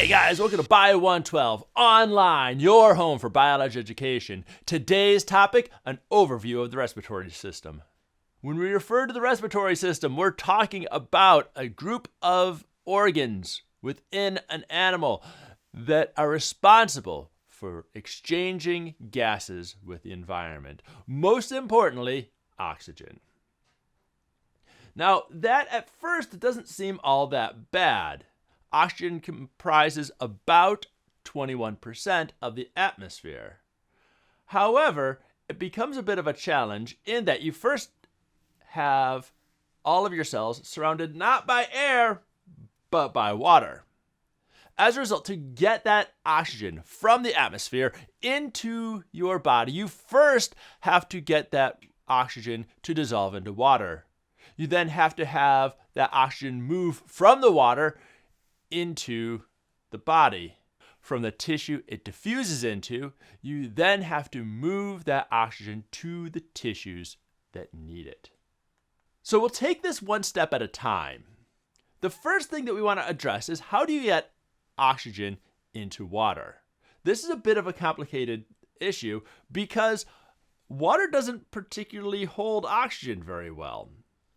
Hey guys, welcome to Bio 112 Online, your home for biology education. Today's topic, an overview of the respiratory system. When we refer to the respiratory system, we're talking about a group of organs within an animal that are responsible for exchanging gases with the environment. Most importantly, oxygen. Now, that at first doesn't seem all that bad. Oxygen comprises about 21% of the atmosphere. However, it becomes a bit of a challenge in that you first have all of your cells surrounded not by air, but by water. As a result, to get that oxygen from the atmosphere into your body, you first have to get that oxygen to dissolve into water. You then have to have that oxygen move from the water into the body. From the tissue it diffuses into, you then have to move that oxygen to the tissues that need it. So we'll take this one step at a time. The first thing that we want to address is how do you get oxygen into water? This is a bit of a complicated issue because water doesn't particularly hold oxygen very well.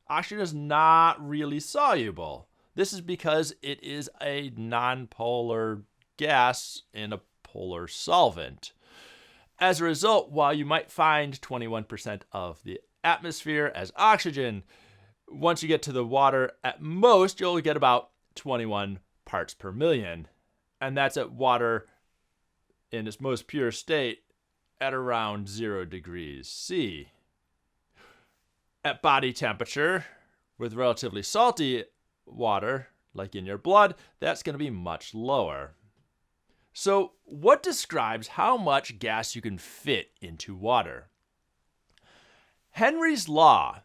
Oxygen is not really soluble. This is because it is a nonpolar gas in a polar solvent. As a result, while you might find 21% of the atmosphere as oxygen, once you get to the water, at most you'll get about 21 parts per million. And that's at water in its most pure state at around 0 degrees C. At body temperature, with relatively salty water, like in your blood, that's going to be much lower. So, what describes how much gas you can fit into water? Henry's law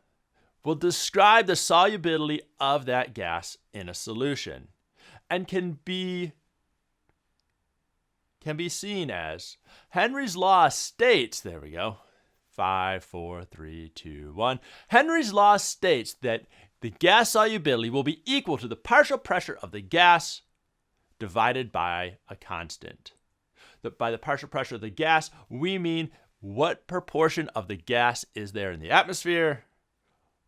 will describe the solubility of that gas in a solution and can be seen as Henry's law states, there we go, 5, 4, 3, 2, 1. Henry's law states that the gas solubility will be equal to the partial pressure of the gas divided by a constant. By the partial pressure of the gas, we mean what proportion of the gas is there in the atmosphere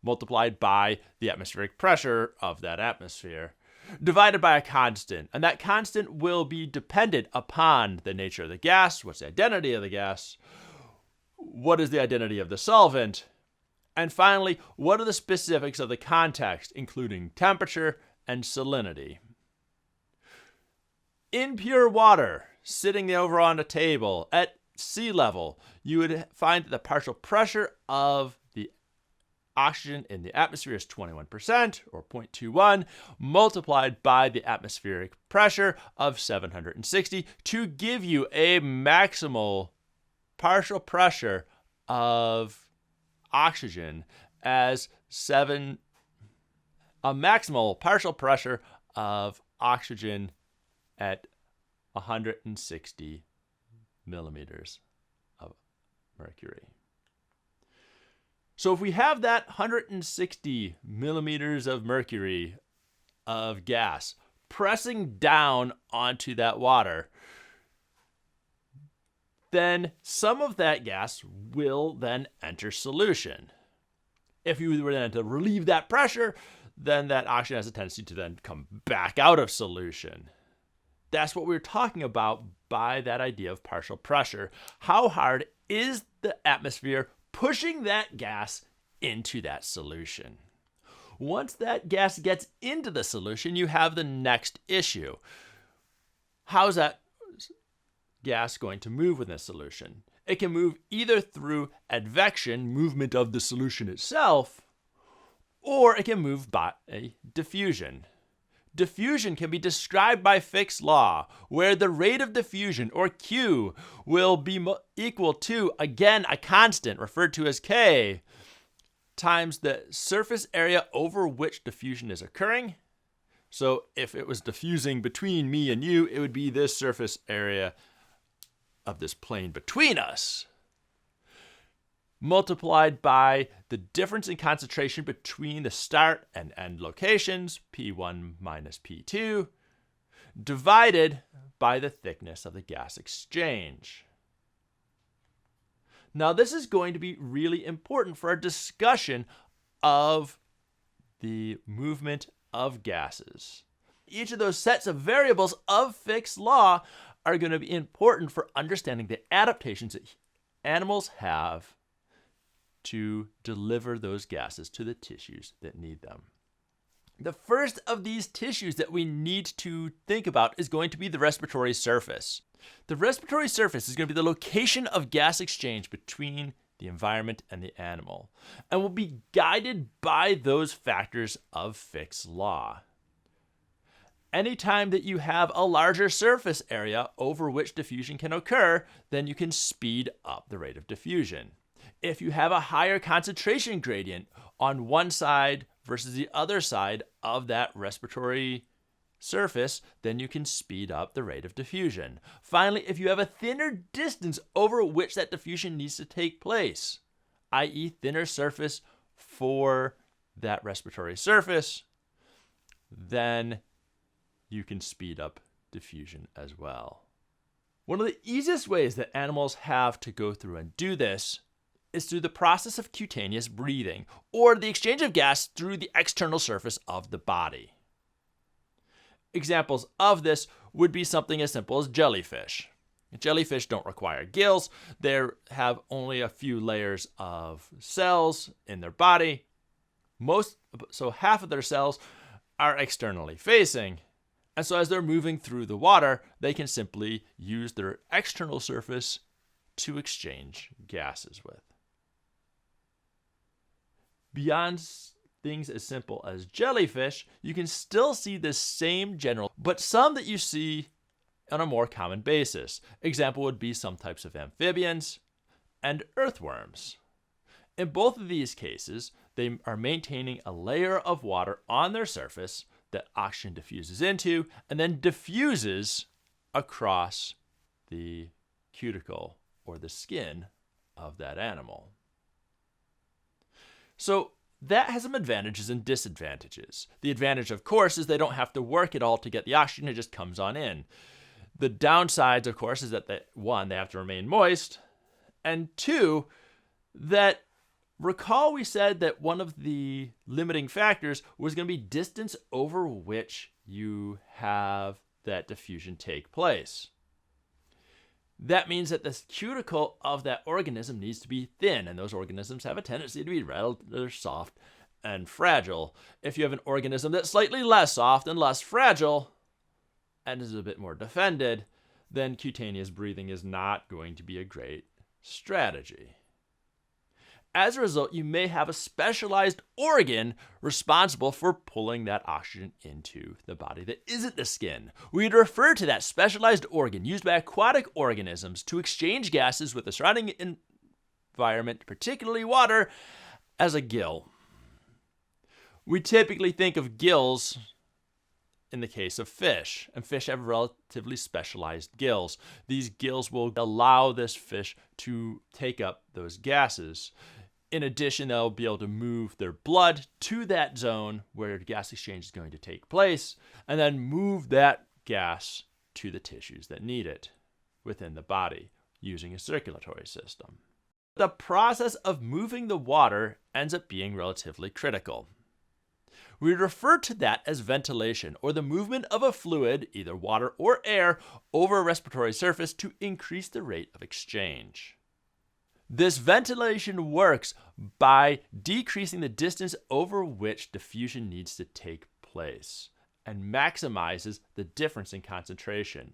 multiplied by the atmospheric pressure of that atmosphere divided by a constant. And that constant will be dependent upon the nature of the gas, what's the identity of the gas, what is the identity of the solvent, and finally, what are the specifics of the context, including temperature and salinity. In pure water, sitting over on a table at sea level, you would find that the partial pressure of the oxygen in the atmosphere is 21%, or 0.21, multiplied by the atmospheric pressure of 760 to give you a maximal partial pressure of oxygen as a maximal partial pressure of oxygen at 160 millimeters of mercury. So if we have that 160 millimeters of mercury of gas pressing down onto that water, then some of that gas will then enter solution. If you were then to relieve that pressure, then that oxygen has a tendency to then come back out of solution. That's what we're talking about by that idea of partial pressure. How hard is the atmosphere pushing that gas into that solution? Once that gas gets into the solution, you have the next issue. How's that gas going to move within a solution? It can move either through advection, movement of the solution itself, or it can move by diffusion. Diffusion can be described by Fick's law, where the rate of diffusion, or Q, will be equal to, again, a constant referred to as K, times the surface area over which diffusion is occurring. So if it was diffusing between me and you, it would be this surface area of this plane between us, multiplied by the difference in concentration between the start and end locations, P1 minus P2, divided by the thickness of the gas exchange. Now, this is going to be really important for our discussion of the movement of gases. Each of those sets of variables of Fick's law are going to be important for understanding the adaptations that animals have to deliver those gases to the tissues that need them. The first of these tissues that we need to think about is going to be the respiratory surface. The respiratory surface is going to be the location of gas exchange between the environment and the animal, and will be guided by those factors of Fick's law. Anytime that you have a larger surface area over which diffusion can occur, then you can speed up the rate of diffusion. If you have a higher concentration gradient on one side versus the other side of that respiratory surface, then you can speed up the rate of diffusion. Finally, if you have a thinner distance over which that diffusion needs to take place, i.e. thinner surface for that respiratory surface, then you can speed up diffusion as well. One of the easiest ways that animals have to go through and do this is through the process of cutaneous breathing, or the exchange of gas through the external surface of the body. Examples of this would be something as simple as jellyfish. Jellyfish don't require gills. They have only a few layers of cells in their body. So half of their cells are externally facing. And so as they're moving through the water, they can simply use their external surface to exchange gases with. Beyond things as simple as jellyfish, you can still see the same general, but some that you see on a more common basis. Example would be some types of amphibians and earthworms. In both of these cases, they are maintaining a layer of water on their surface that oxygen diffuses into and then diffuses across the cuticle or the skin of that animal. So that has some advantages and disadvantages. The advantage, of course, is they don't have to work at all to get the oxygen, it just comes on in. The downsides, of course, is that one, they have to remain moist, and two, that recall we said that one of the limiting factors was going to be distance over which you have that diffusion take place. That means that the cuticle of that organism needs to be thin, and those organisms have a tendency to be rather soft and fragile. If you have an organism that's slightly less soft and less fragile and is a bit more defended, then cutaneous breathing is not going to be a great strategy. As a result, you may have a specialized organ responsible for pulling that oxygen into the body that isn't the skin. We'd refer to that specialized organ used by aquatic organisms to exchange gases with the surrounding environment, particularly water, as a gill. We typically think of gills in the case of fish, and fish have relatively specialized gills. These gills will allow this fish to take up those gases. In addition, they'll be able to move their blood to that zone where the gas exchange is going to take place, and then move that gas to the tissues that need it within the body using a circulatory system. The process of moving the water ends up being relatively critical. We refer to that as ventilation, or the movement of a fluid, either water or air, over a respiratory surface to increase the rate of exchange. This ventilation works by decreasing the distance over which diffusion needs to take place and maximizes the difference in concentration.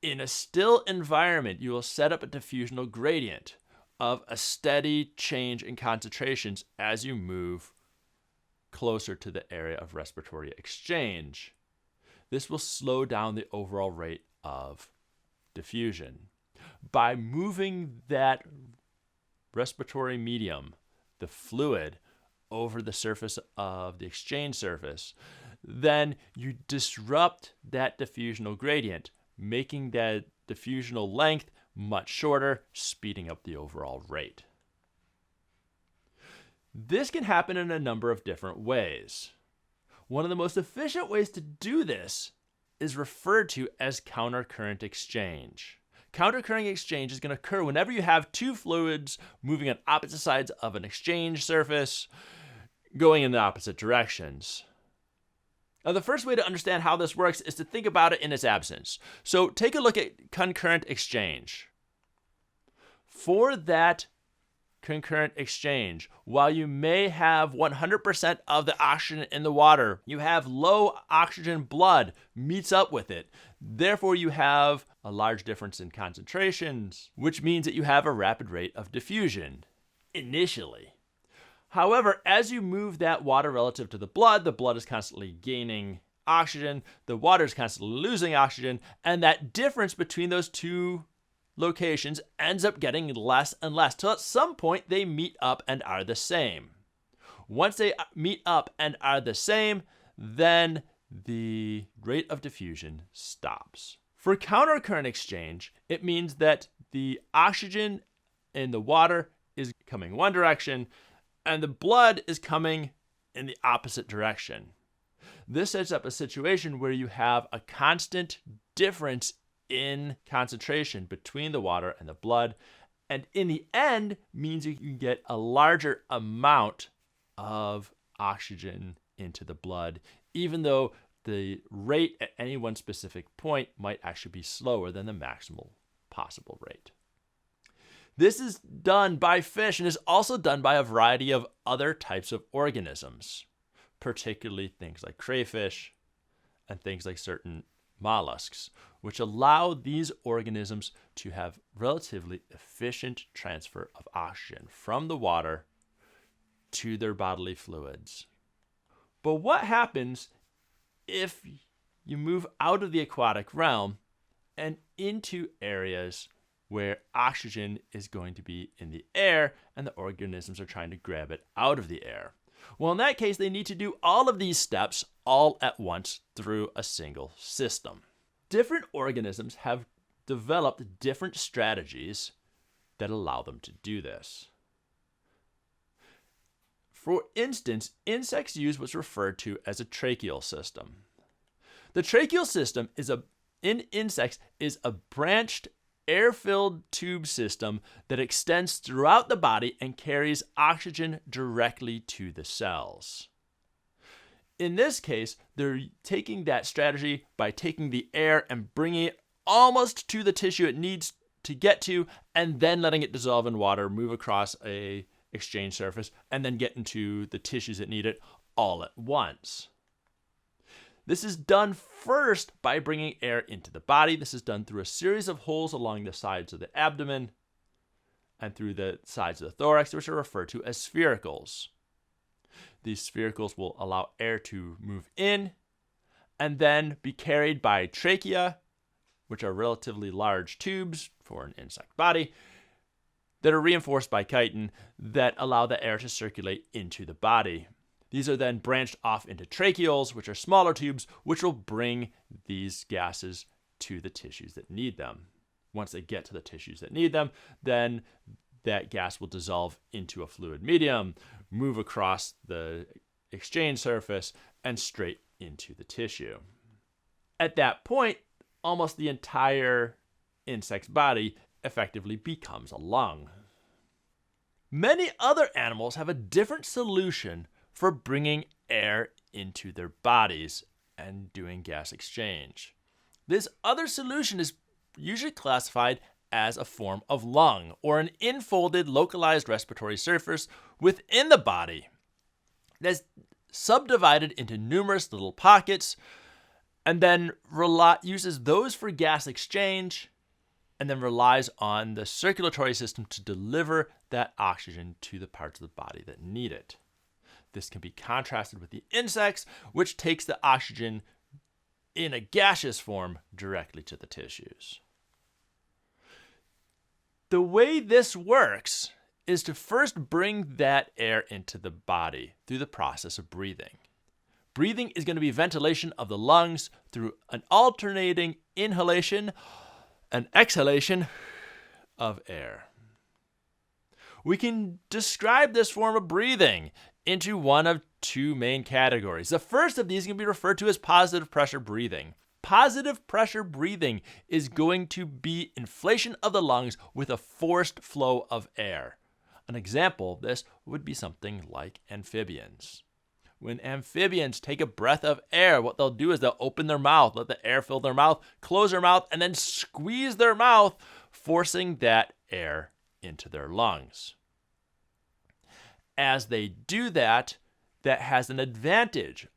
In a still environment, you will set up a diffusional gradient of a steady change in concentrations as you move closer to the area of respiratory exchange. This will slow down the overall rate of diffusion. By moving that respiratory medium, the fluid, over the surface of the exchange surface, then you disrupt that diffusional gradient, making that diffusional length much shorter, speeding up the overall rate. This can happen in a number of different ways. One of the most efficient ways to do this is referred to as countercurrent exchange. Countercurrent exchange is going to occur whenever you have two fluids moving on opposite sides of an exchange surface going in the opposite directions. Now, the first way to understand how this works is to think about it in its absence. So take a look at concurrent exchange. For that concurrent exchange, while you may have 100% of the oxygen in the water, you have low oxygen blood meets up with it. Therefore, you have a large difference in concentrations, which means that you have a rapid rate of diffusion initially. However, as you move that water relative to the blood is constantly gaining oxygen, the water is constantly losing oxygen, and that difference between those two locations ends up getting less and less till at some point they meet up and are the same. Once they meet up and are the same, then the rate of diffusion stops. For countercurrent exchange, it means that the oxygen in the water is coming one direction and the blood is coming in the opposite direction. This sets up a situation where you have a constant difference in concentration between the water and the blood, and in the end means you can get a larger amount of oxygen into the blood, even though the rate at any one specific point might actually be slower than the maximal possible rate. This is done by fish and is also done by a variety of other types of organisms, particularly things like crayfish and things like certain mollusks, which allow these organisms to have relatively efficient transfer of oxygen from the water to their bodily fluids. But what happens if you move out of the aquatic realm and into areas where oxygen is going to be in the air and the organisms are trying to grab it out of the air? Well, in that case, they need to do all of these steps all at once through a single system. Different organisms have developed different strategies that allow them to do this. For instance, insects use what's referred to as a tracheal system. The tracheal system in insects is a branched air-filled tube system that extends throughout the body and carries oxygen directly to the cells. In this case, they're taking that strategy by taking the air and bringing it almost to the tissue it needs to get to, and then letting it dissolve in water, move across a exchange surface, and then get into the tissues that need it all at once. This is done first by bringing air into the body. This is done through a series of holes along the sides of the abdomen and through the sides of the thorax, which are referred to as sphericals. These sphericals will allow air to move in and then be carried by trachea, which are relatively large tubes for an insect body that are reinforced by chitin that allow the air to circulate into the body. These are then branched off into tracheoles, which are smaller tubes, which will bring these gases to the tissues that need them. Once they get to the tissues that need them, then that gas will dissolve into a fluid medium, move across the exchange surface, and straight into the tissue. At that point, almost the entire insect's body effectively becomes a lung. Many other animals have a different solution for bringing air into their bodies and doing gas exchange. This other solution is usually classified as a form of lung, or an infolded localized respiratory surface within the body that's subdivided into numerous little pockets, and then uses those for gas exchange, and then relies on the circulatory system to deliver that oxygen to the parts of the body that need it. This can be contrasted with the insects, which takes the oxygen in a gaseous form directly to the tissues. The way this works is to first bring that air into the body through the process of breathing. Breathing is going to be ventilation of the lungs through an alternating inhalation and exhalation of air. We can describe this form of breathing into one of two main categories. The first of these can be referred to as positive pressure breathing. Positive pressure breathing is going to be inflation of the lungs with a forced flow of air. An example of this would be something like amphibians. When amphibians take a breath of air, what they'll do is they'll open their mouth, let the air fill their mouth, close their mouth, and then squeeze their mouth, forcing that air into their lungs. As they do that, that has an advantage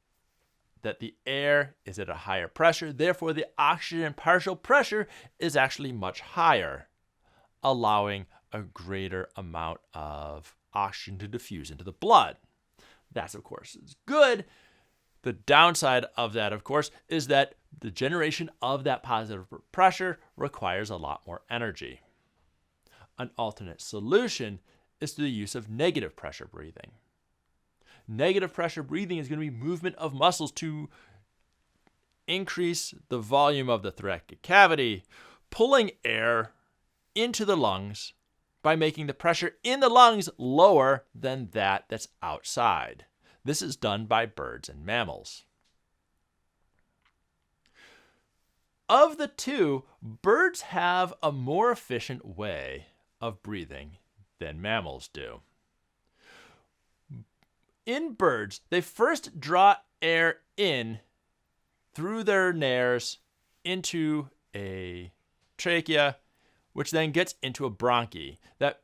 that the air is at a higher pressure, therefore the oxygen partial pressure is actually much higher, allowing a greater amount of oxygen to diffuse into the blood. That's, of course, is good. The downside of that, of course, is that the generation of that positive pressure requires a lot more energy. An alternate solution is through the use of negative pressure breathing. Negative pressure breathing is going to be movement of muscles to increase the volume of the thoracic cavity, pulling air into the lungs by making the pressure in the lungs lower than that's outside. This is done by birds and mammals. Of the two, birds have a more efficient way of breathing than mammals do. In birds, they first draw air in through their nares into a trachea, which then gets into a bronchi. That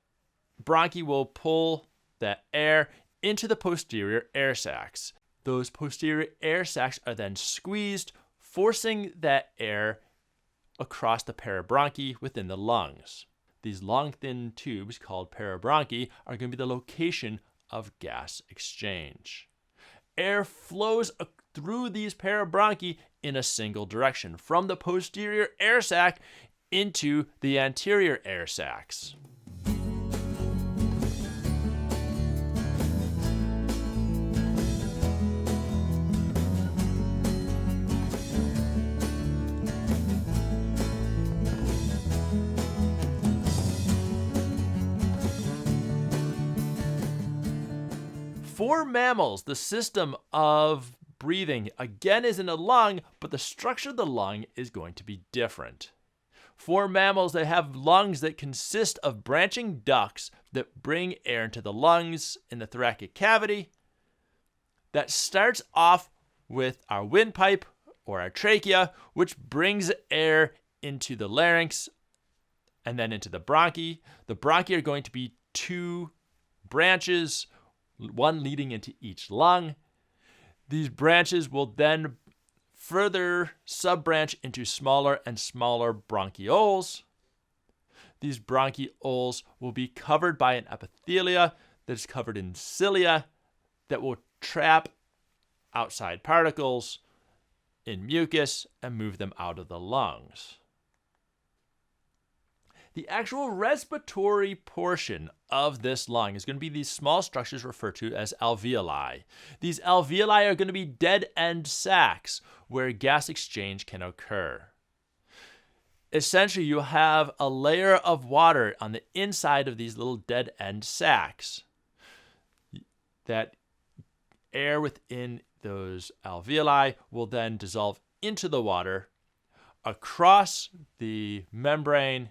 bronchi will pull that air into the posterior air sacs. Those posterior air sacs are then squeezed, forcing that air across the parabronchi within the lungs. These long, thin tubes called parabronchi are going to be the location of gas exchange. Air flows through these parabronchi in a single direction, from the posterior air sac into the anterior air sacs. For mammals, the system of breathing again is in a lung, but the structure of the lung is going to be different. For mammals, they have lungs that consist of branching ducts that bring air into the lungs in the thoracic cavity. That starts off with our windpipe or our trachea, which brings air into the larynx and then into the bronchi. The bronchi are going to be two branches, one leading into each lung. These branches will then further subbranch into smaller and smaller bronchioles. These bronchioles will be covered by an epithelia that is covered in cilia that will trap outside particles in mucus and move them out of the lungs. The actual respiratory portion of this lung is going to be these small structures referred to as alveoli. These alveoli are going to be dead-end sacs where gas exchange can occur. Essentially, you have a layer of water on the inside of these little dead-end sacs. That air within those alveoli will then dissolve into the water across the membrane,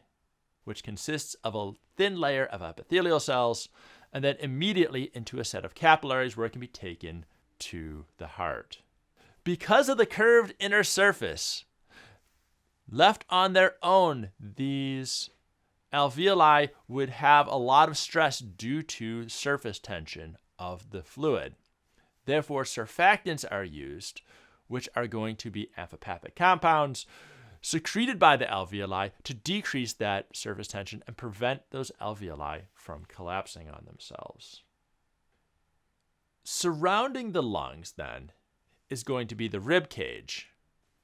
which consists of a thin layer of epithelial cells, and then immediately into a set of capillaries where it can be taken to the heart. Because of the curved inner surface, left on their own, these alveoli would have a lot of stress due to surface tension of the fluid. Therefore, surfactants are used, which are going to be amphipathic compounds secreted by the alveoli to decrease that surface tension and prevent those alveoli from collapsing on themselves. Surrounding the lungs, then, is going to be the rib cage.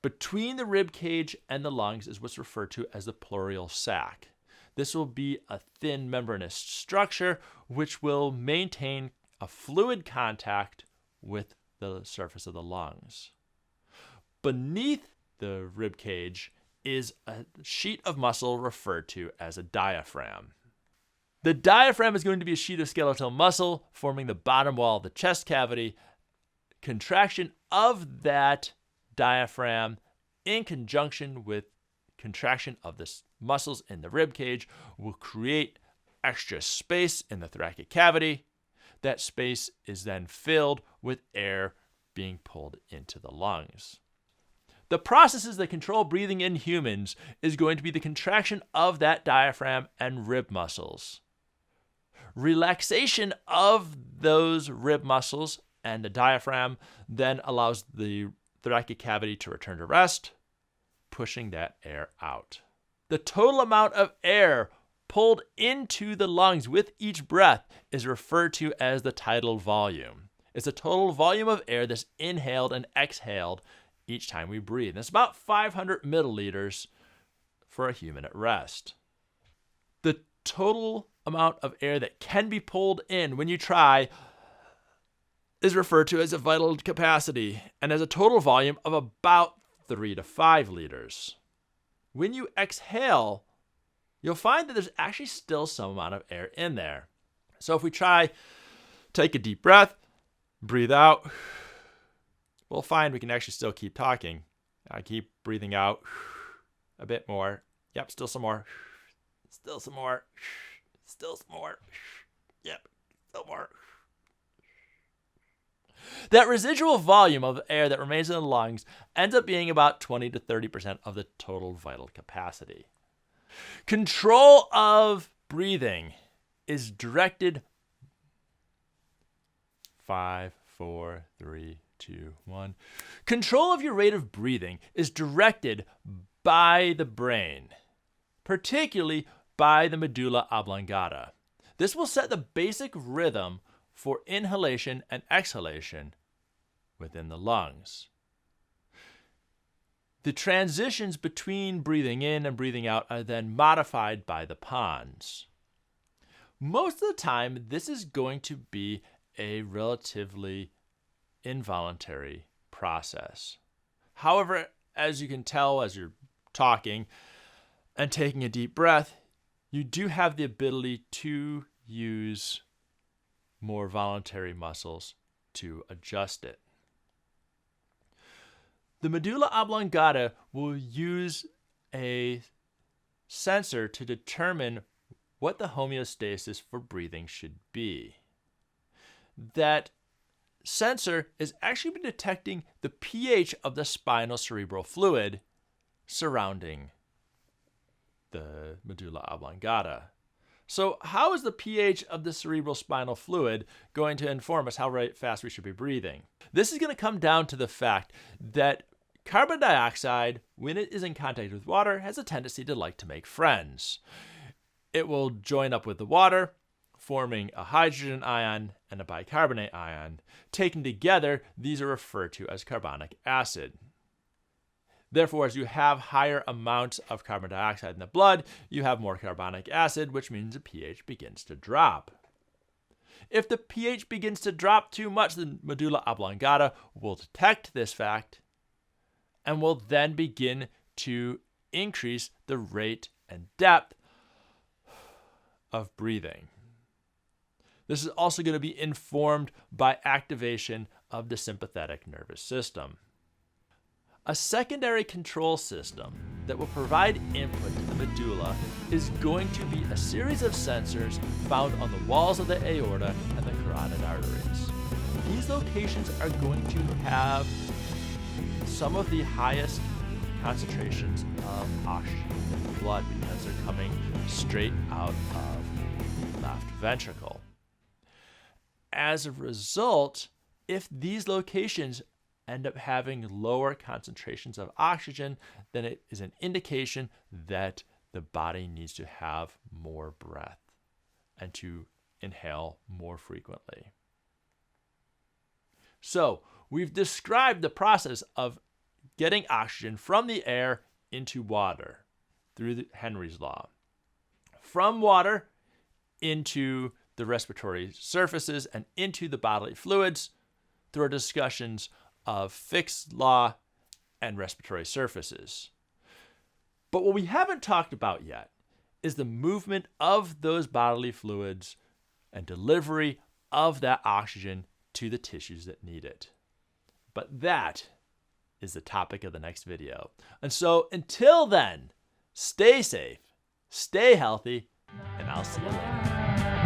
Between the rib cage and the lungs is what's referred to as the pleural sac. This will be a thin membranous structure which will maintain a fluid contact with the surface of the lungs. Beneath the rib cage is a sheet of muscle referred to as a diaphragm. The diaphragm is going to be a sheet of skeletal muscle forming the bottom wall of the chest cavity. Contraction of that diaphragm in conjunction with contraction of the muscles in the rib cage, will create extra space in the thoracic cavity. That space is then filled with air being pulled into the lungs. The processes that control breathing in humans is going to be the contraction of that diaphragm and rib muscles. Relaxation of those rib muscles and the diaphragm then allows the thoracic cavity to return to rest, pushing that air out. The total amount of air pulled into the lungs with each breath is referred to as the tidal volume. It's the total volume of air that's inhaled and exhaled each time we breathe. And it's about 500 milliliters for a human at rest. The total amount of air that can be pulled in when you try is referred to as a vital capacity and has a total volume of about 3 to 5 liters. When you exhale, you'll find that there's actually still some amount of air in there. So if we try, take a deep breath, breathe out, we'll find we can actually still keep talking. I keep breathing out a bit more. Yep, still some more. Still some more. Still some more. Yep, still more. That residual volume of air that remains in the lungs ends up being about 20 to 30% of the total vital capacity. Control of breathing is directed 5, 4, 3, 2, 1. Control of your rate of breathing is directed by the brain, particularly by the medulla oblongata. This will set the basic rhythm for inhalation and exhalation within the lungs. The transitions between breathing in and breathing out are then modified by the pons. Most of the time, this is going to be a relatively involuntary process. However, as you can tell as you're talking and taking a deep breath, you do have the ability to use more voluntary muscles to adjust it. The medulla oblongata will use a sensor to determine what the homeostasis for breathing should be. That sensor is actually detecting the pH of the spinal cerebral fluid surrounding the medulla oblongata. So how is the pH of the cerebral spinal fluid going to inform us how fast we should be breathing? This is going to come down to the fact that carbon dioxide, when it is in contact with water, has a tendency to like to make friends. It will join up with the water, forming a hydrogen ion and a bicarbonate ion. Taken together, these are referred to as carbonic acid. Therefore, as you have higher amounts of carbon dioxide in the blood, you have more carbonic acid, which means the pH begins to drop. If the pH begins to drop too much, the medulla oblongata will detect this fact and will then begin to increase the rate and depth of breathing. This is also going to be informed by activation of the sympathetic nervous system. A secondary control system that will provide input to the medulla is going to be a series of sensors found on the walls of the aorta and the carotid arteries. These locations are going to have some of the highest concentrations of oxygen in the blood because they're coming straight out of the left ventricle. As a result, if these locations end up having lower concentrations of oxygen, then it is an indication that the body needs to have more breath and to inhale more frequently. So we've described the process of getting oxygen from the air into water through Henry's law. From water into the respiratory surfaces and into the bodily fluids through our discussions of Fick's law and respiratory surfaces. But what we haven't talked about yet is the movement of those bodily fluids and delivery of that oxygen to the tissues that need it. But that is the topic of the next video. And so until then, stay safe, stay healthy, and I'll see you later.